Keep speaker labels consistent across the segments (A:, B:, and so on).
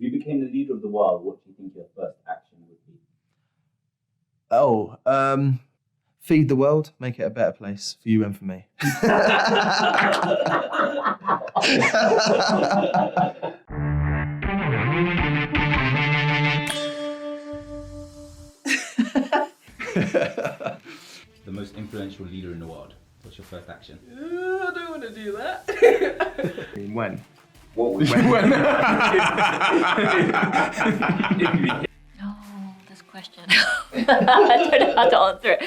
A: you became the leader of the world, what do you think your first action would be?
B: Feed the world, make it a better place for you and for me.
A: The most influential leader in the world. What's your first action?
C: I don't want to do that.
B: When?
A: What would
B: When?
D: Oh, this question. I don't know how to answer it.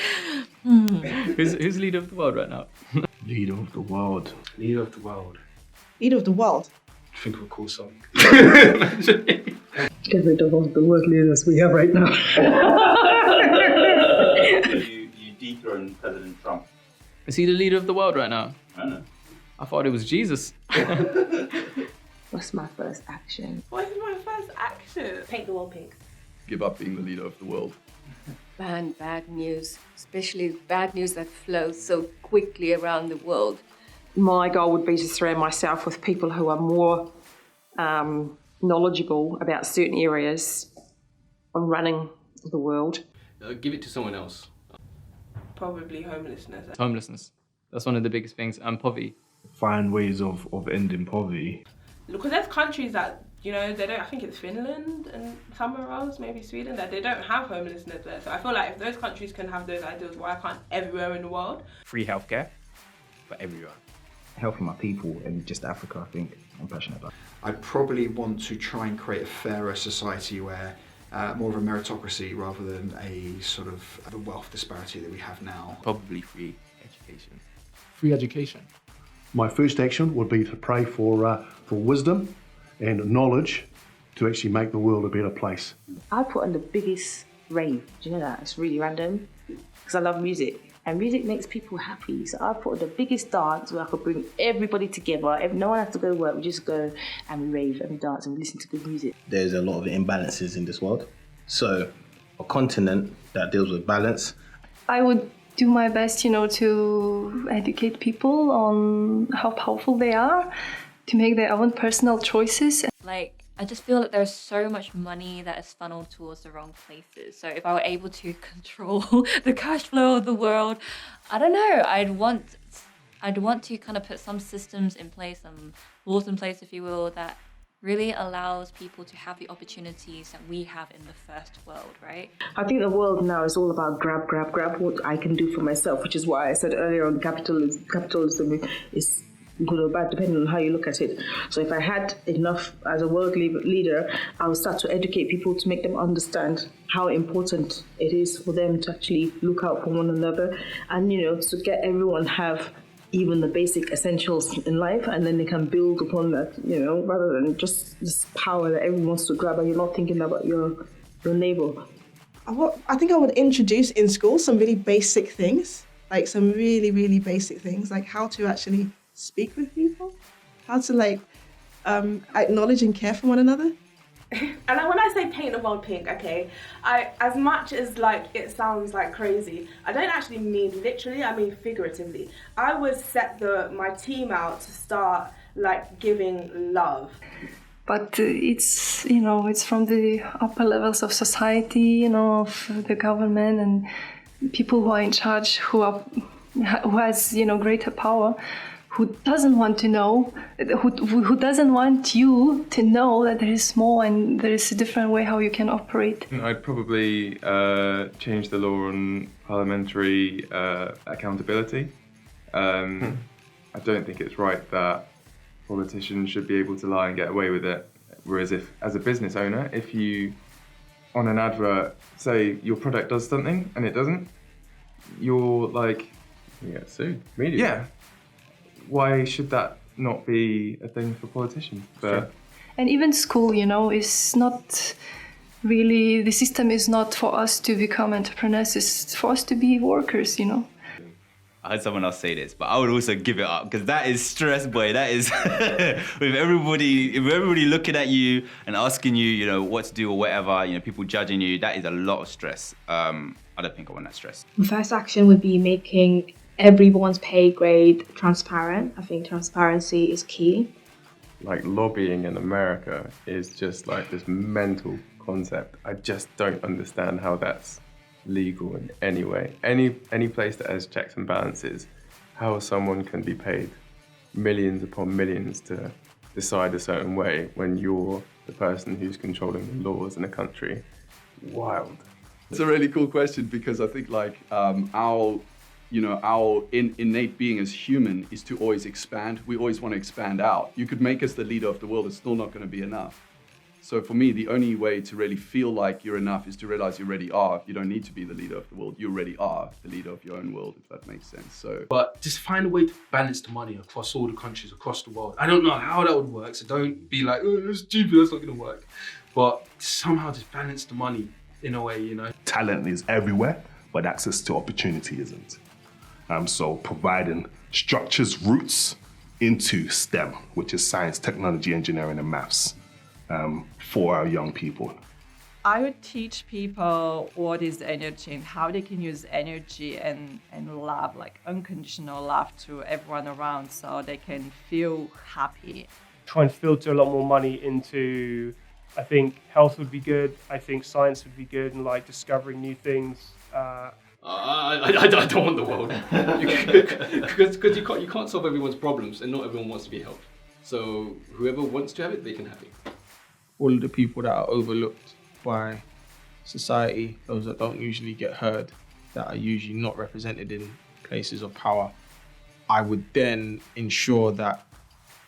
C: Who's leader of the world right now?
B: Leader of the world.
E: Leader of the world.
F: Leader of the world.
E: I think we'll call something.
F: Get rid of all the world leaders we have right now.
A: you dethrone President Trump.
C: Is he the leader of the world right now?
A: I don't know.
C: I thought it was Jesus.
G: What's my first action?
H: What is my first action? Paint the wall pink.
B: Give up being the leader of the world.
G: Ban bad news, especially bad news that flows so quickly around the world.
F: My goal would be to surround myself with people who are more knowledgeable about certain areas on running the world.
E: Give it to someone else.
H: Probably homelessness.
C: Homelessness. That's one of the biggest things. And poverty.
I: Find ways of ending poverty.
H: Because there's countries that, you know, they don't, I think it's Finland and somewhere else, maybe Sweden, that they don't have homelessness there. So I feel like if those countries can have those ideals, why can't everywhere in the world?
J: Free healthcare for everyone.
K: Helping my people in just Africa, I think I'm passionate about.
L: I'd probably want to try and create a fairer society where more of a meritocracy rather than a sort of a wealth disparity that we have now.
J: Probably free education.
I: Free education.
M: My first action would be to pray for wisdom and knowledge to actually make the world a better place.
G: I put on the biggest rave. Do you know that? It's really random because I love music. And music makes people happy. So I put on the biggest dance where I could bring everybody together. No one has to go to work. We just go and we rave and we dance and we listen to good music.
B: There's a lot of imbalances in this world. So a continent that deals with balance.
N: I would do my best, to educate people on how powerful they are, to make their own personal choices.
D: I just feel that there's so much money that is funneled towards the wrong places. So if I were able to control the cash flow of the world, I don't know, I'd want to kind of put some systems in place, some laws in place, if you will, that really allows people to have the opportunities that we have in the first world, right?
F: I think the world now is all about grab what I can do for myself, which is why I said earlier on capitalism is good or bad depending on how you look at it. So if I had enough as a world leader, I would start to educate people to make them understand how important it is for them to actually look out for one another and, to get everyone have even the basic essentials in life, and then they can build upon that, rather than just this power that everyone wants to grab and you're not thinking about your neighbor.
O: I think I would introduce in school some really basic things, like some really, really basic things, like how to actually speak with people, how to acknowledge and care for one another.
H: And when I say paint the world pink, okay, as much as it sounds crazy, I don't actually mean literally, I mean figuratively. I would set my team out to start giving love.
N: But it's it's from the upper levels of society, of the government and people who are in charge, who has greater power, who doesn't want to know, who doesn't want you to know that there is more and there is a different way how you can operate.
I: I'd probably change the law on parliamentary accountability. I don't think it's right that politicians should be able to lie and get away with it. Whereas if, as a business owner, if you, on an advert, say your product does something and it doesn't, you're
E: you get sued. Media.
I: Yeah. Why should that not be a thing for politicians? But
N: and even school, is not really, the system is not for us to become entrepreneurs, it's for us to be workers,
J: I heard someone else say this, but I would also give it up because that is stress, boy. That is with everybody looking at you and asking you, what to do or whatever, people judging you. That is a lot of stress. I don't think I want that stress.
P: My first action would be making everyone's pay grade transparent. I think transparency is key.
I: like lobbying in America is just like this mental concept. I just don't understand how that's legal in any way. Any place that has checks and balances, how someone can be paid millions upon millions to decide a certain way when you're the person who's controlling the laws in a country. Wild.
P: It's a really cool question because I think like our innate being as human is to always expand. We always want to expand out. You could make us the leader of the world, it's still not going to be enough. So for me, the only way to really feel like you're enough is to realize you already are. You don't need to be the leader of the world. You already are the leader of your own world, if that makes sense. So,
E: But just find a way to balance the money across all the countries, across the world. I don't know how that would work, so don't be like, oh, it's stupid, that's not going to work. But somehow just balance the money in a way, you know.
Q: Talent is everywhere, but access to opportunity isn't. So providing structures, roots into STEM, which is science, technology, engineering, and maths, for our young people.
R: I would teach people what is energy and how they can use energy and love, like unconditional love to everyone around so they can feel happy.
S: Try and filter a lot more money into, I think health would be good, I think science would be good, and like discovering new things.
E: I don't want the world because you can't solve everyone's problems and not everyone wants to be helped. So whoever wants to have it, they can have it.
T: All of the people that are overlooked by society, those that don't usually get heard, that are usually not represented in places of power, I would then ensure that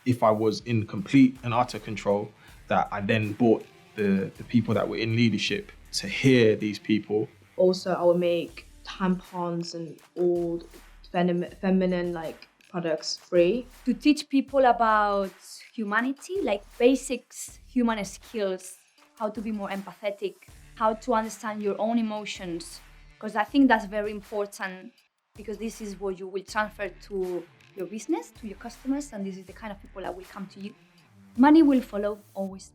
T: if I was in complete and utter control, that I then brought the people that were in leadership to hear these people.
U: Also, I would make tampons and old feminine like products free.
V: To teach people about humanity, like basics, human skills, how to be more empathetic, how to understand your own emotions, because I think that's very important, because this is what you will transfer to your business, to your customers, and this is the kind of people that will come to you. Money will follow always.